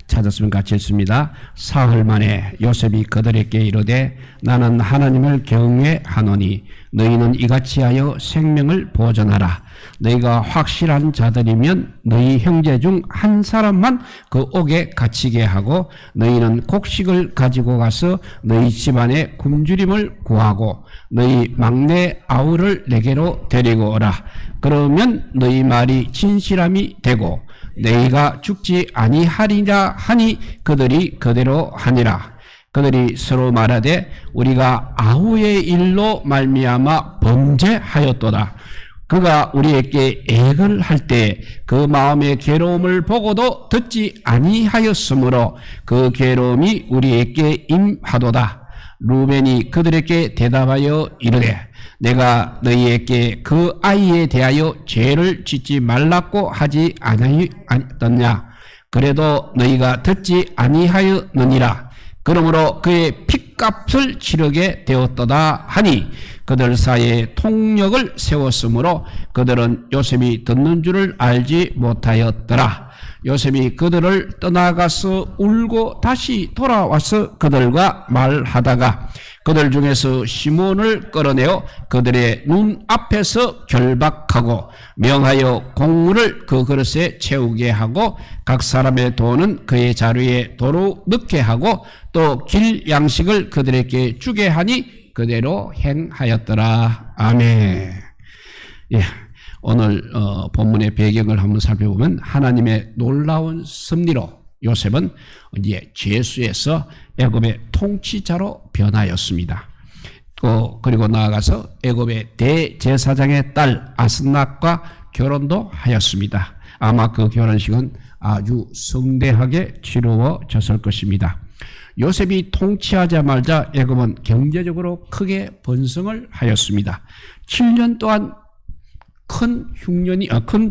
찾았으면 같이 읽습니다. 사흘 만에 요셉이 그들에게 이르되 나는 하나님을 경외하노니 너희는 이같이 하여 생명을 보존하라. 너희가 확실한 자들이면 너희 형제 중 한 사람만 그 옥에 갇히게 하고 너희는 곡식을 가지고 가서 너희 집안에 굶주림을 구하고 너희 막내 아우를 내게로 데리고 오라. 그러면 너희 말이 진실함이 되고 너희가 죽지 아니하리라 하니 그들이 그대로 하니라. 그들이 서로 말하되 우리가 아우의 일로 말미암아 범죄하였도다. 그가 우리에게 애걸 할 때 그 마음의 괴로움을 보고도 듣지 아니하였으므로 그 괴로움이 우리에게 임하도다. 루벤이 그들에게 대답하여 이르되 내가 너희에게 그 아이에 대하여 죄를 짓지 말라고 하지 아니하였느냐. 그래도 너희가 듣지 아니하였느니라. 그러므로 그의 핏값을 치르게 되었도다 하니 그들 사이에 통력을 세웠으므로 그들은 요셉이 듣는 줄을 알지 못하였더라. 요셉이 그들을 떠나가서 울고 다시 돌아와서 그들과 말하다가 그들 중에서 시몬을 끌어내어 그들의 눈 앞에서 결박하고 명하여 곡물을 그 그릇에 채우게 하고 각 사람의 돈은 그의 자루에 도로 넣게 하고 또 길 양식을 그들에게 주게 하니 그대로 행하였더라. 아멘. 오늘 본문의 배경을 한번 살펴보면 하나님의 놀라운 섭리로 요셉은 이제 죄수에서 애굽의 통치자로 변하였습니다. 그리고 나아가서 애굽의 대제사장의 딸 아스낫과 결혼도 하였습니다. 아마 그 결혼식은 아주 성대하게 치루어졌을 것입니다. 요셉이 통치하자마자 애굽은 경제적으로 크게 번성을 하였습니다. 7년 동안 큰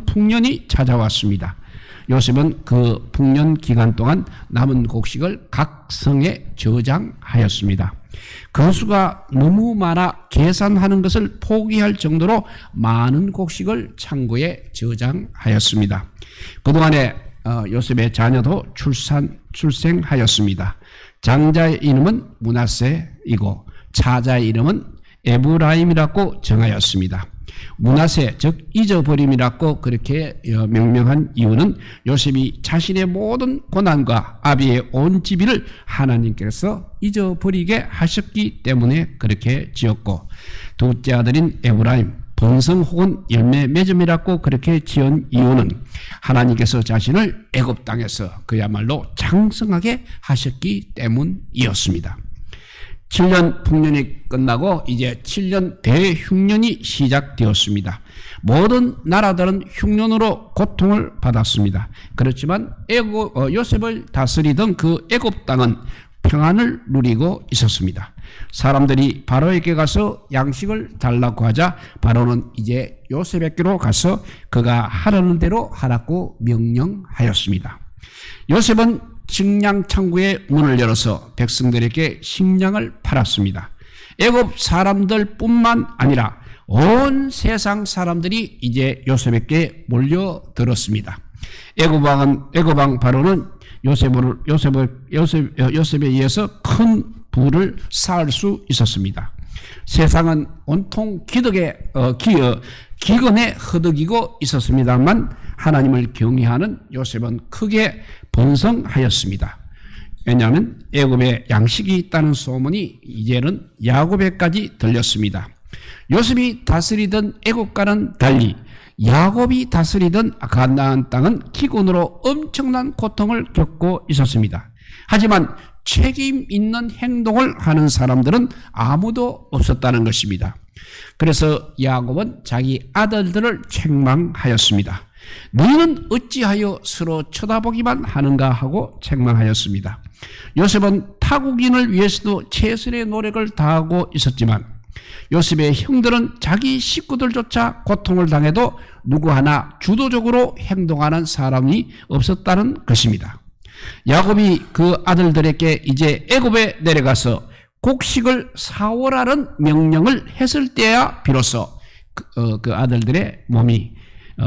풍년이 찾아왔습니다. 요셉은 그 풍년 기간 동안 남은 곡식을 각 성에 저장하였습니다. 그 수가 너무 많아 계산하는 것을 포기할 정도로 많은 곡식을 창고에 저장하였습니다. 그동안에 요셉의 자녀도 출생하였습니다. 장자의 이름은 므낫세이고 차자의 이름은 에브라임이라고 정하였습니다. 므낫세 즉 잊어버림이라고 그렇게 명명한 이유는 요셉이 자신의 모든 고난과 아비의 온 집의를 하나님께서 잊어버리게 하셨기 때문에 그렇게 지었고, 둘째 아들인 에브라임 번성 혹은 열매 맺음이라고 그렇게 지은 이유는 하나님께서 자신을 애굽 땅에서 그야말로 장성하게 하셨기 때문이었습니다. 7년 풍년이 끝나고 이제 7년 대흉년이 시작되었습니다. 모든 나라들은 흉년으로 고통을 받았습니다. 그렇지만 요셉을 다스리던 그 애굽 땅은 평안을 누리고 있었습니다. 사람들이 바로에게 가서 양식을 달라고 하자 바로는 이제 요셉에게로 가서 그가 하라는 대로 하라고 명령하였습니다. 요셉은 식량 창고의 문을 열어서 백성들에게 식량을 팔았습니다. 애굽 사람들뿐만 아니라 온 세상 사람들이 이제 요셉에게 몰려들었습니다. 애굽 왕 바로는 요셉에 의해서 큰 부를 쌓을 수 있었습니다. 세상은 온통 기근에 허덕이고 있었습니다만 하나님을 경외하는 요셉은 크게 번성하였습니다. 왜냐하면 애굽에 양식이 있다는 소문이 이제는 야곱에까지 들렸습니다. 요셉이 다스리던 애굽과는 달리 야곱이 다스리던 가나안 땅은 기근으로 엄청난 고통을 겪고 있었습니다. 하지만 책임 있는 행동을 하는 사람들은 아무도 없었다는 것입니다. 그래서 야곱은 자기 아들들을 책망하였습니다. 너희는 어찌하여 서로 쳐다보기만 하는가 하고 책망하였습니다. 요셉은 타국인을 위해서도 최선의 노력을 다하고 있었지만 요셉의 형들은 자기 식구들조차 고통을 당해도 누구 하나 주도적으로 행동하는 사람이 없었다는 것입니다. 야곱이 그 아들들에게 이제 애굽에 내려가서 곡식을 사오라는 명령을 했을 때야 비로소 그 아들들의 몸이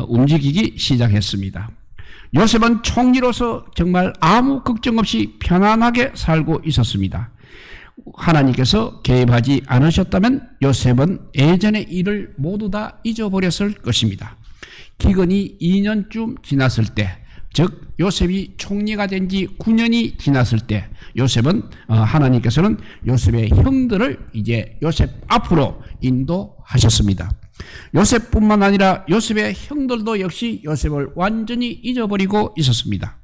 움직이기 시작했습니다. 요셉은 총리로서 정말 아무 걱정 없이 편안하게 살고 있었습니다. 하나님께서 개입하지 않으셨다면 요셉은 예전의 일을 모두 다 잊어버렸을 것입니다. 기근이 2년쯤 지났을 때, 즉 요셉이 총리가 된 지 9년이 지났을 때 요셉은 하나님께서는 요셉의 형들을 이제 요셉 앞으로 인도하셨습니다. 요셉뿐만 아니라 요셉의 형들도 역시 요셉을 완전히 잊어버리고 있었습니다.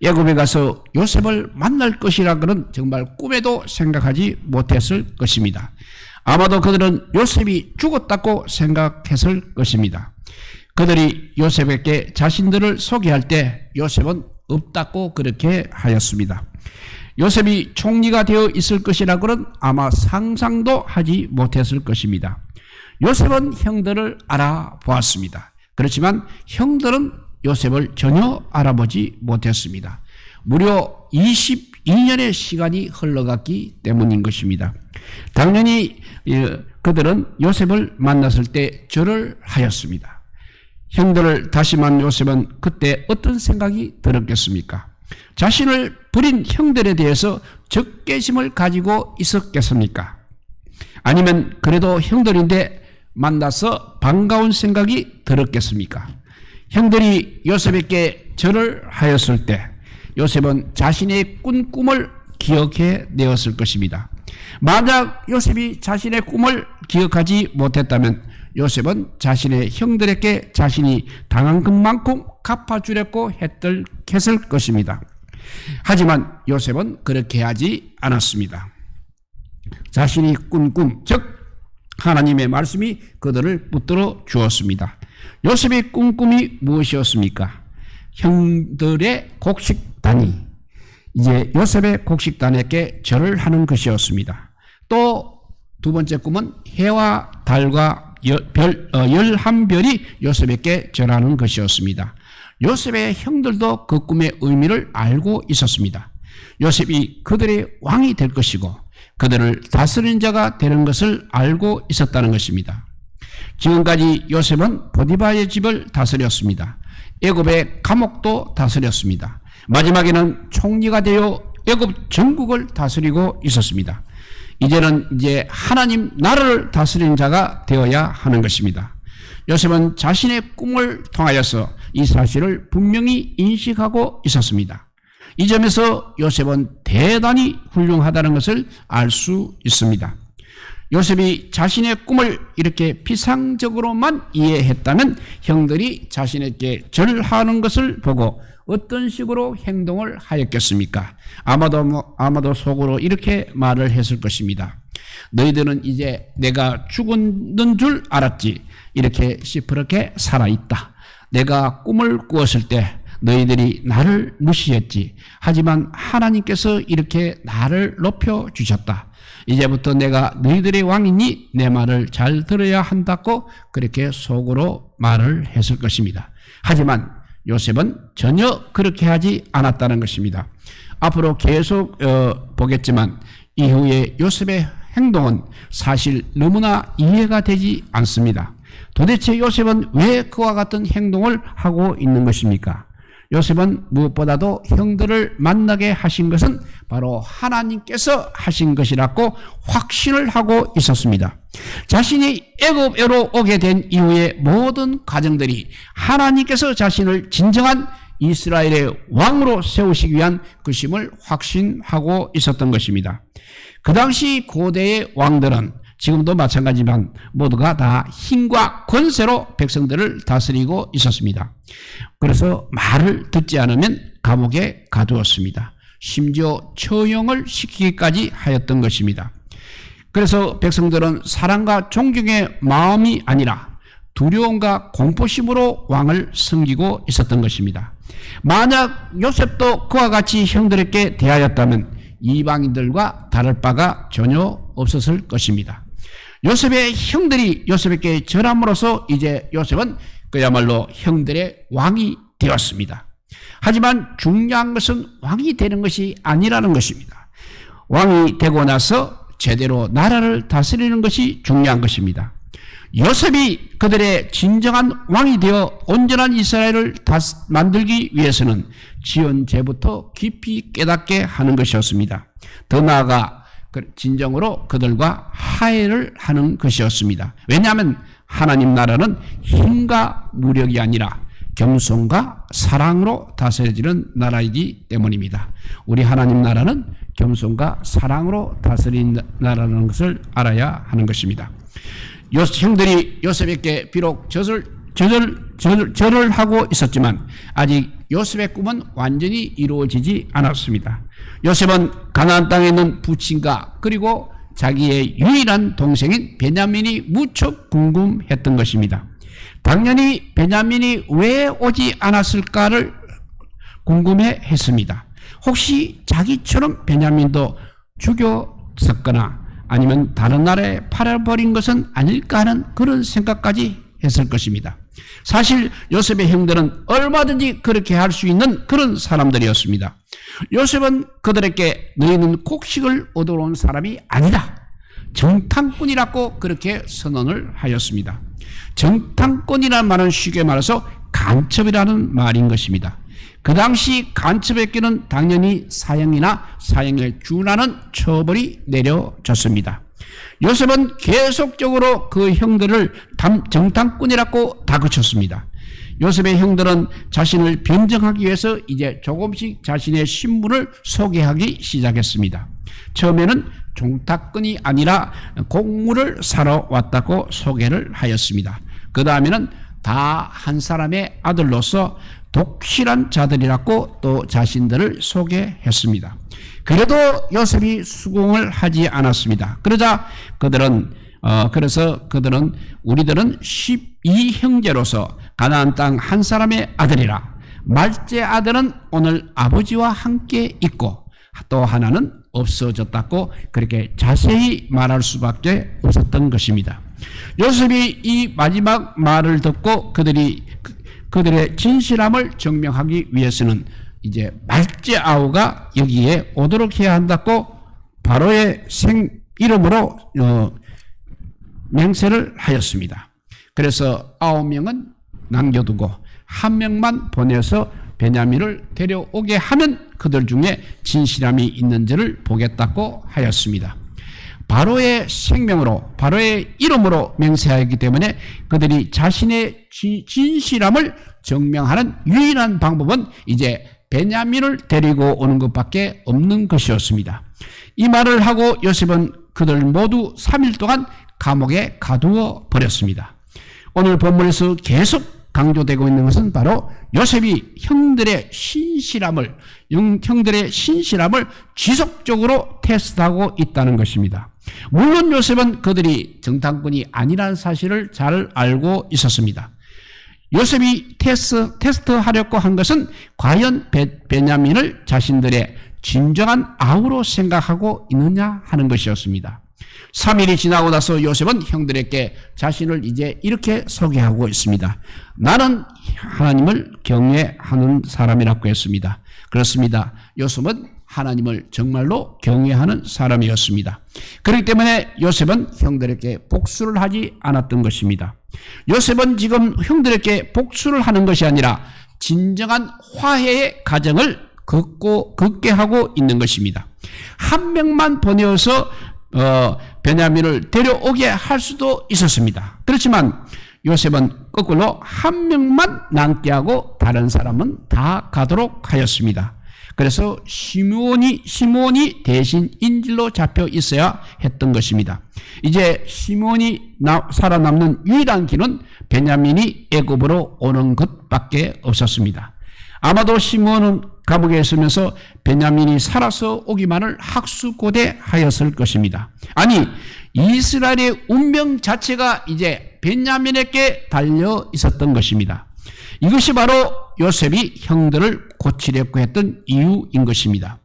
애굽에 가서 요셉을 만날 것이라고는 정말 꿈에도 생각하지 못했을 것입니다. 아마도 그들은 요셉이 죽었다고 생각했을 것입니다. 그들이 요셉에게 자신들을 소개할 때 요셉은 없다고 그렇게 하였습니다. 요셉이 총리가 되어 있을 것이라고는 아마 상상도 하지 못했을 것입니다. 요셉은 형들을 알아보았습니다. 그렇지만 형들은 요셉을 전혀 알아보지 못했습니다. 무려 22년의 시간이 흘러갔기 때문인 것입니다. 당연히 그들은 요셉을 만났을 때 절을 하였습니다. 형들을 다시 만난 요셉은 그때 어떤 생각이 들었겠습니까? 자신을 버린 형들에 대해서 적개심을 가지고 있었겠습니까? 아니면 그래도 형들인데 만나서 반가운 생각이 들었겠습니까? 형들이 요셉에게 절을 하였을 때 요셉은 자신의 꾼 꿈을 기억해 내었을 것입니다. 만약 요셉이 자신의 꿈을 기억하지 못했다면 요셉은 자신의 형들에게 자신이 당한 것만큼 갚아주려고 했을 것입니다. 하지만 요셉은 그렇게 하지 않았습니다. 자신이 꾼 꿈, 즉 하나님의 말씀이 그들을 붙들어 주었습니다. 요셉의 꾼 꿈이 무엇이었습니까? 형들의 곡식단이 이제 요셉의 곡식단에게 절을 하는 것이었습니다. 또 두 번째 꿈은 해와 달과 11별이 요셉에게 절하는 것이었습니다. 요셉의 형들도 그 꿈의 의미를 알고 있었습니다. 요셉이 그들의 왕이 될 것이고 그들을 다스리는 자가 되는 것을 알고 있었다는 것입니다. 지금까지 요셉은 보디바의 집을 다스렸습니다. 애굽의 감옥도 다스렸습니다. 마지막에는 총리가 되어 애굽 전국을 다스리고 있었습니다. 이제는 하나님 나라를 다스리는 자가 되어야 하는 것입니다. 요셉은 자신의 꿈을 통하여서 이 사실을 분명히 인식하고 있었습니다. 이 점에서 요셉은 대단히 훌륭하다는 것을 알 수 있습니다. 요셉이 자신의 꿈을 이렇게 피상적으로만 이해했다면 형들이 자신에게 절하는 것을 보고 어떤 식으로 행동을 하였겠습니까? 아마도 속으로 이렇게 말을 했을 것입니다. 너희들은 이제 내가 죽었는 줄 알았지. 이렇게 시퍼렇게 살아있다. 내가 꿈을 꾸었을 때 너희들이 나를 무시했지. 하지만 하나님께서 이렇게 나를 높여주셨다. 이제부터 내가 너희들의 왕이니 내 말을 잘 들어야 한다고 그렇게 속으로 말을 했을 것입니다. 하지만 요셉은 전혀 그렇게 하지 않았다는 것입니다. 앞으로 계속 보겠지만 이후에 요셉의 행동은 사실 너무나 이해가 되지 않습니다. 도대체 요셉은 왜 그와 같은 행동을 하고 있는 것입니까? 요셉은 무엇보다도 형들을 만나게 하신 것은 바로 하나님께서 하신 것이라고 확신을 하고 있었습니다. 자신이 애굽에로 오게 된 이후에 모든 가정들이 하나님께서 자신을 진정한 이스라엘의 왕으로 세우시기 위한 것임을 확신하고 있었던 것입니다. 그 당시 고대의 왕들은 지금도 마찬가지지만 모두가 다 힘과 권세로 백성들을 다스리고 있었습니다. 그래서 말을 듣지 않으면 감옥에 가두었습니다. 심지어 처형을 시키기까지 하였던 것입니다. 그래서 백성들은 사랑과 존경의 마음이 아니라 두려움과 공포심으로 왕을 섬기고 있었던 것입니다. 만약 요셉도 그와 같이 형들에게 대하였다면 이방인들과 다를 바가 전혀 없었을 것입니다. 요셉의 형들이 요셉에게 절함으로써 이제 요셉은 그야말로 형들의 왕이 되었습니다. 하지만 중요한 것은 왕이 되는 것이 아니라는 것입니다. 왕이 되고 나서 제대로 나라를 다스리는 것이 중요한 것입니다. 요셉이 그들의 진정한 왕이 되어 온전한 이스라엘을 만들기 위해서는 지은 죄부터 깊이 깨닫게 하는 것이었습니다. 더 나아가 진정으로 그들과 화해를 하는 것이었습니다. 왜냐하면 하나님 나라는 힘과 무력이 아니라 겸손과 사랑으로 다스려지는 나라이기 때문입니다. 우리 하나님 나라는 겸손과 사랑으로 다스리는 나라라는 것을 알아야 하는 것입니다. 형들이 요셉에게 비록 절을 하고 있었지만 아직 요셉의 꿈은 완전히 이루어지지 않았습니다. 요셉은 가나안 땅에 있는 부친과 그리고 자기의 유일한 동생인 베냐민이 무척 궁금했던 것입니다. 당연히 베냐민이 왜 오지 않았을까를 궁금해했습니다. 혹시 자기처럼 베냐민도 죽였었거나 아니면 다른 나라에 팔아버린 것은 아닐까 하는 그런 생각까지 했을 것입니다. 사실 요셉의 형들은 얼마든지 그렇게 할 수 있는 그런 사람들이었습니다. 요셉은 그들에게 너희는 곡식을 얻어러 온 사람이 아니다, 정탐꾼이라고 그렇게 선언을 하였습니다. 정탐꾼이라는 말은 쉽게 말해서 간첩이라는 말인 것입니다. 그 당시 간첩에게는 당연히 사형이나 사형에 준하는 처벌이 내려졌습니다. 요셉은 계속적으로 그 형들을 정탐꾼이라고 다그쳤습니다. 요셉의 형들은 자신을 변증하기 위해서 이제 조금씩 자신의 신분을 소개하기 시작했습니다. 처음에는 종탁꾼이 아니라 곡물을 사러 왔다고 소개를 하였습니다. 그 다음에는 다 한 사람의 아들로서 독실한 자들이라고 또 자신들을 소개했습니다. 그래도 요셉이 수긍을 하지 않았습니다. 그러자 그들은 우리들은 12형제로서 가나안 땅 한 사람의 아들이라, 말째 아들은 오늘 아버지와 함께 있고 또 하나는 없어졌다고 그렇게 자세히 말할 수밖에 없었던 것입니다. 요셉이 이 마지막 말을 듣고 그들의 진실함을 증명하기 위해서는 이제 말째 아우가 여기에 오도록 해야 한다고 바로의 이름으로 맹세를 하였습니다. 그래서 9명은 남겨두고 1명만 보내서 베냐민을 데려오게 하면 그들 중에 진실함이 있는지를 보겠다고 하였습니다. 바로의 생명으로, 바로의 이름으로 맹세하였기 때문에 그들이 자신의 진실함을 증명하는 유일한 방법은 이제 베냐민을 데리고 오는 것밖에 없는 것이었습니다. 이 말을 하고 요셉은 그들 모두 3일 동안 감옥에 가두어 버렸습니다. 오늘 본문에서 계속 강조되고 있는 것은 바로 요셉이 형들의 신실함을 지속적으로 테스트하고 있다는 것입니다. 물론 요셉은 그들이 정탐꾼이 아니라는 사실을 잘 알고 있었습니다. 요셉이 테스트하려고 한 것은 과연 베냐민을 자신들의 진정한 아우로 생각하고 있느냐 하는 것이었습니다. 3일이 지나고 나서 요셉은 형들에게 자신을 이제 이렇게 소개하고 있습니다. 나는 하나님을 경외하는 사람이라고 했습니다. 그렇습니다. 요셉은 하나님을 정말로 경외하는 사람이었습니다. 그렇기 때문에 요셉은 형들에게 복수를 하지 않았던 것입니다. 요셉은 지금 형들에게 복수를 하는 것이 아니라 진정한 화해의 과정을 걷게 하고 있는 것입니다. 1명만 보내어서 베냐민을 데려오게 할 수도 있었습니다. 그렇지만 요셉은 거꾸로 1명만 남게 하고 다른 사람은 다 가도록 하였습니다. 그래서 시므온이 대신 인질로 잡혀 있어야 했던 것입니다. 이제 시므온이 살아남는 유일한 길은 베냐민이 애굽으로 오는 것밖에 없었습니다. 아마도 시므온은 감옥에 있으면서 베냐민이 살아서 오기만을 학수고대하였을 것입니다. 아니, 이스라엘의 운명 자체가 이제 베냐민에게 달려 있었던 것입니다. 이것이 바로 요셉이 형들을 고치려고 했던 이유인 것입니다.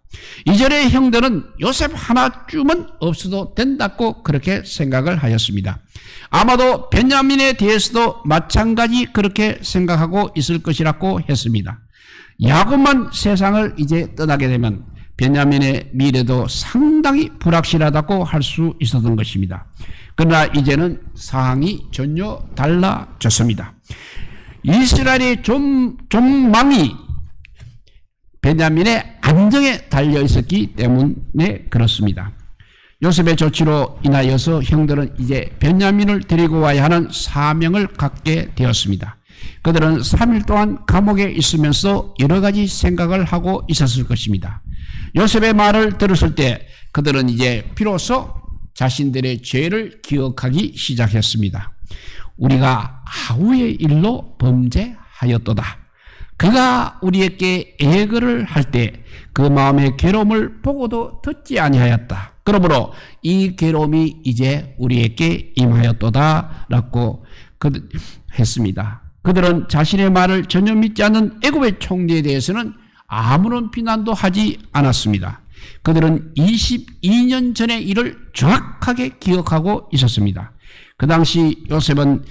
이전의 형들은 요셉 하나쯤은 없어도 된다고 그렇게 생각을 하였습니다. 아마도 베냐민에 대해서도 마찬가지 그렇게 생각하고 있을 것이라고 했습니다. 야곱만 세상을 이제 떠나게 되면 베냐민의 미래도 상당히 불확실하다고 할 수 있었던 것입니다. 그러나 이제는 상황이 전혀 달라졌습니다. 이스라엘의 존망이 베냐민의 안정에 달려 있었기 때문에 그렇습니다. 요셉의 조치로 인하여서 형들은 이제 베냐민을 데리고 와야 하는 사명을 갖게 되었습니다. 그들은 3일 동안 감옥에 있으면서 여러 가지 생각을 하고 있었을 것입니다. 요셉의 말을 들었을 때 그들은 이제 비로소 자신들의 죄를 기억하기 시작했습니다. 우리가 아우의 일로 범죄하였도다. 그가 우리에게 애걸을 할 때 그 마음의 괴로움을 보고도 듣지 아니하였다. 그러므로 이 괴로움이 이제 우리에게 임하였도다 라고 했습니다. 그들은 자신의 말을 전혀 믿지 않는 애굽의 총리에 대해서는 아무런 비난도 하지 않았습니다. 그들은 22년 전의 일을 정확하게 기억하고 있었습니다. 그 당시 요셉은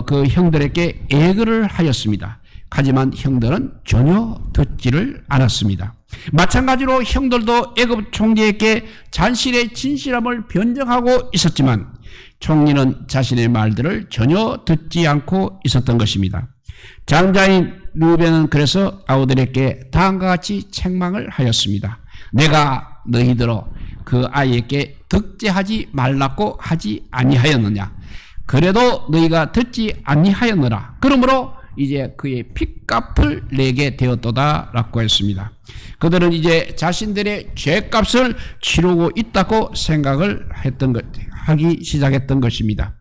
그 형들에게 애걸을 하였습니다. 하지만 형들은 전혀 듣지를 않았습니다. 마찬가지로 형들도 애굽 총리에게 자신의 진실함을 변정하고 있었지만 총리는 자신의 말들을 전혀 듣지 않고 있었던 것입니다. 장자인 르벤은 그래서 아우들에게 다음과 같이 책망을 하였습니다. 내가 너희들로 그 아이에게 득제하지 말라고 하지 아니하였느냐? 그래도 너희가 듣지 아니하였느라. 그러므로 이제 그의 핏값을 내게 되었도다 라고 했습니다. 그들은 이제 자신들의 죄값을 치르고 있다고 생각을 하기 시작했던 것입니다.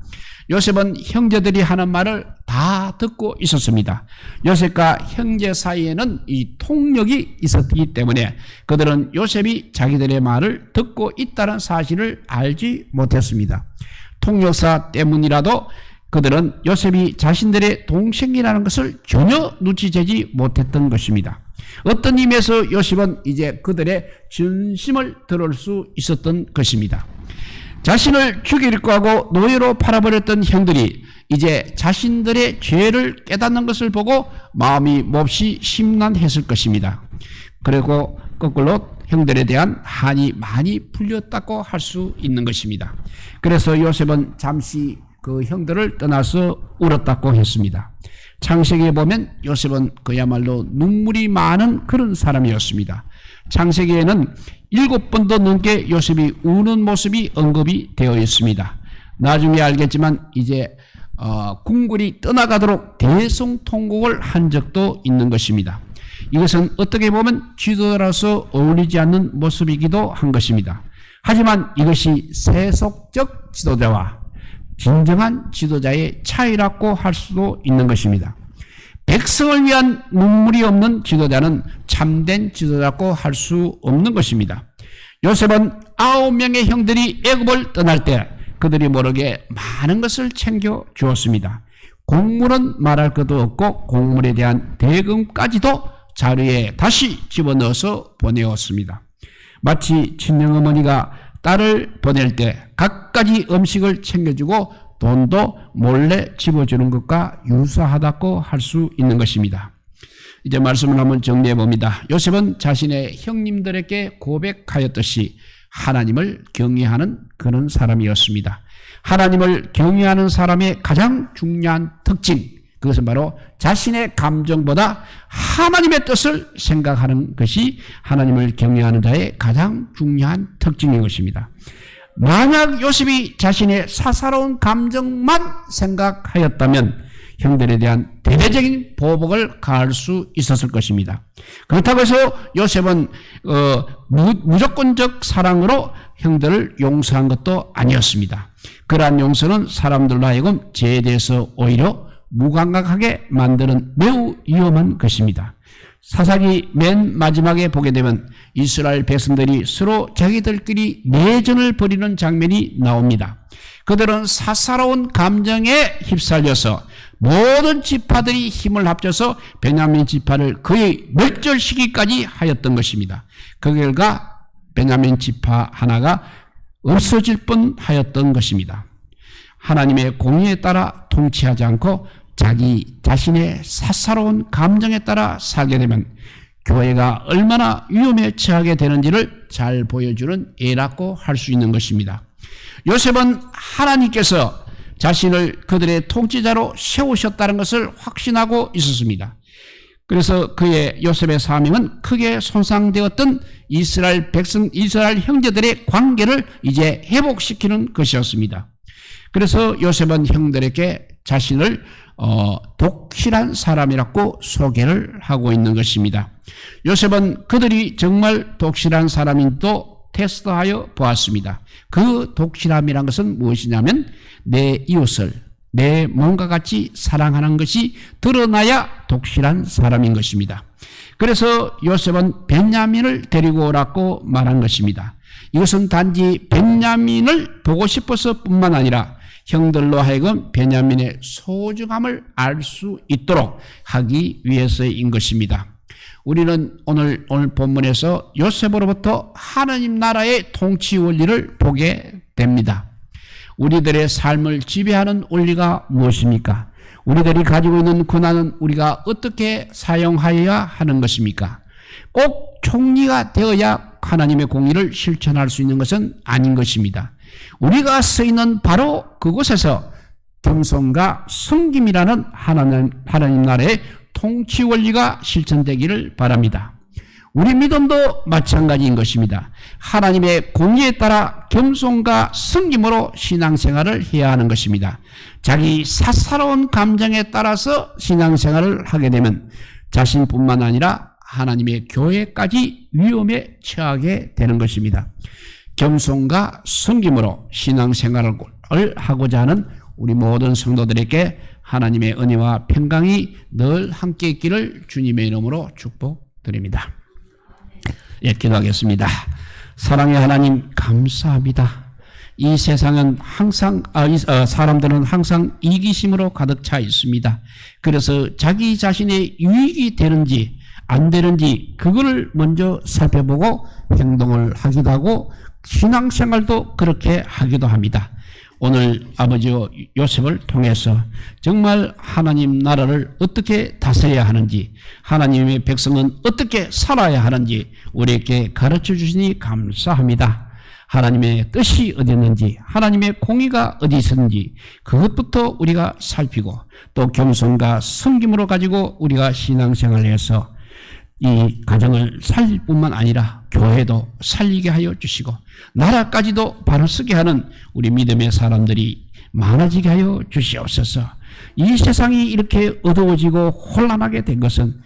요셉은 형제들이 하는 말을 다 듣고 있었습니다. 요셉과 형제 사이에는 이 통력이 있었기 때문에 그들은 요셉이 자기들의 말을 듣고 있다는 사실을 알지 못했습니다. 통역사 때문이라도 그들은 요셉이 자신들의 동생이라는 것을 전혀 눈치채지 못했던 것입니다. 어떤 의미에서 요셉은 이제 그들의 진심을 들을 수 있었던 것입니다. 자신을 죽이려고 하고 노예로 팔아버렸던 형들이 이제 자신들의 죄를 깨닫는 것을 보고 마음이 몹시 심란했을 것입니다. 그리고 거꾸로 형들에 대한 한이 많이 풀렸다고 할 수 있는 것입니다. 그래서 요셉은 잠시 그 형들을 떠나서 울었다고 했습니다. 창세기에 보면 요셉은 그야말로 눈물이 많은 그런 사람이었습니다. 창세기에는 7번도 넘게 요셉이 우는 모습이 언급이 되어 있습니다. 나중에 알겠지만 이제 궁궐이 떠나가도록 대성통곡을 한 적도 있는 것입니다. 이것은 어떻게 보면 지도자로서 어울리지 않는 모습이기도 한 것입니다. 하지만 이것이 세속적 지도자와 진정한 지도자의 차이라고 할 수도 있는 것입니다. 백성을 위한 눈물이 없는 지도자는 참된 지도자라고 할 수 없는 것입니다. 요셉은 9명의 형들이 애굽을 떠날 때 그들이 모르게 많은 것을 챙겨 주었습니다. 곡물은 말할 것도 없고 곡물에 대한 대금까지도 자루에 다시 집어넣어서 보내었습니다. 마치 친정어머니가 딸을 보낼 때 갖가지 음식을 챙겨주고 돈도 몰래 집어주는 것과 유사하다고 할 수 있는 것입니다. 이제 말씀을 한번 정리해 봅니다. 요셉은 자신의 형님들에게 고백하였듯이 하나님을 경외하는 그런 사람이었습니다. 하나님을 경외하는 사람의 가장 중요한 특징, 그것은 바로 자신의 감정보다 하나님의 뜻을 생각하는 것이 하나님을 경외하는 자의 가장 중요한 특징인 것입니다. 만약 요셉이 자신의 사사로운 감정만 생각하였다면 형들에 대한 대대적인 보복을 가할 수 있었을 것입니다. 그렇다고 해서 요셉은 무조건적 사랑으로 형들을 용서한 것도 아니었습니다. 그러한 용서는 사람들로 하여금 죄에 대해서 오히려 무감각하게 만드는 매우 위험한 것입니다. 사사기 맨 마지막에 보게 되면 이스라엘 백성들이 서로 자기들끼리 내전을 벌이는 장면이 나옵니다. 그들은 사사로운 감정에 휩쓸려서 모든 지파들이 힘을 합쳐서 베냐민 지파를 거의 멸절시키기까지 하였던 것입니다. 그 결과 베냐민 지파 하나가 없어질 뻔하였던 것입니다. 하나님의 공의에 따라 통치하지 않고 자기 자신의 사사로운 감정에 따라 살게 되면 교회가 얼마나 위험에 처하게 되는지를 잘 보여주는 예라고 할 수 있는 것입니다. 요셉은 하나님께서 자신을 그들의 통치자로 세우셨다는 것을 확신하고 있었습니다. 그래서 요셉의 사명은 크게 손상되었던 이스라엘 형제들의 관계를 이제 회복시키는 것이었습니다. 그래서 요셉은 형들에게 자신을 독실한 사람이라고 소개를 하고 있는 것입니다. 요셉은 그들이 정말 독실한 사람인지도 테스트하여 보았습니다. 그 독실함이란 것은 무엇이냐면 내 이웃을 내 몸과 같이 사랑하는 것이 드러나야 독실한 사람인 것입니다. 그래서 요셉은 베냐민을 데리고 오라고 말한 것입니다. 이것은 단지 베냐민을 보고 싶어서 뿐만 아니라 형들로 하여금 베냐민의 소중함을 알 수 있도록 하기 위해서인 것입니다. 우리는 오늘 본문에서 요셉으로부터 하나님 나라의 통치 원리를 보게 됩니다. 우리들의 삶을 지배하는 원리가 무엇입니까? 우리들이 가지고 있는 권한은 우리가 어떻게 사용하여야 하는 것입니까? 꼭 총리가 되어야 하나님의 공의를 실천할 수 있는 것은 아닌 것입니다. 우리가 서 있는 바로 그곳에서 겸손과 섬김이라는 하나님 나라의 통치 원리가 실천되기를 바랍니다. 우리 믿음도 마찬가지인 것입니다. 하나님의 공의에 따라 겸손과 섬김으로 신앙생활을 해야 하는 것입니다. 자기 사사로운 감정에 따라서 신앙생활을 하게 되면 자신뿐만 아니라 하나님의 교회까지 위험에 처하게 되는 것입니다. 겸손과 섬김으로 신앙생활을 하고자 하는 우리 모든 성도들에게 하나님의 은혜와 평강이 늘 함께 있기를 주님의 이름으로 축복드립니다. 예, 기도하겠습니다. 사랑의 하나님 감사합니다. 이 세상은 항상 사람들은 항상 이기심으로 가득 차 있습니다. 그래서 자기 자신의 유익이 되는지 안 되는지 그거를 먼저 살펴보고 행동을 하기도 하고 신앙생활도 그렇게 하기도 합니다. 오늘 아버지 요셉을 통해서 정말 하나님 나라를 어떻게 다스려야 하는지, 하나님의 백성은 어떻게 살아야 하는지 우리에게 가르쳐 주시니 감사합니다. 하나님의 뜻이 어디 있는지, 하나님의 공의가 어디 있는지 그것부터 우리가 살피고 또 겸손과 섬김으로 가지고 우리가 신앙생활을 해서 이 가정을 살릴 뿐만 아니라 교회도 살리게 하여 주시고 나라까지도 바로 서게 하는 우리 믿음의 사람들이 많아지게 하여 주시옵소서. 이 세상이 이렇게 어두워지고 혼란하게 된 것은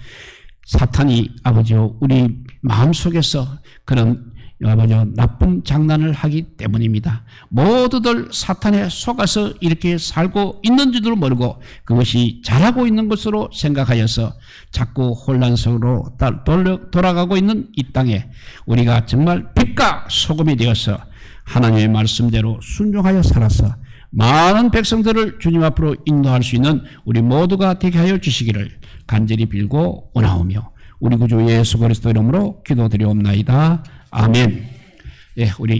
사탄이 아버지 우리 마음속에서 그런 아버지 나쁜 장난을 하기 때문입니다. 모두들 사탄에 속아서 이렇게 살고 있는 줄도 모르고 그것이 잘하고 있는 것으로 생각하여서 자꾸 혼란 속으로 돌아가고 있는 이 땅에 우리가 정말 빛과 소금이 되어서 하나님의 말씀대로 순종하여 살아서 많은 백성들을 주님 앞으로 인도할 수 있는 우리 모두가 되게 하여 주시기를 간절히 빌고 원하오며 우리 구주 예수 그리스도 이름으로 기도드리옵나이다. 아멘. 예, 우리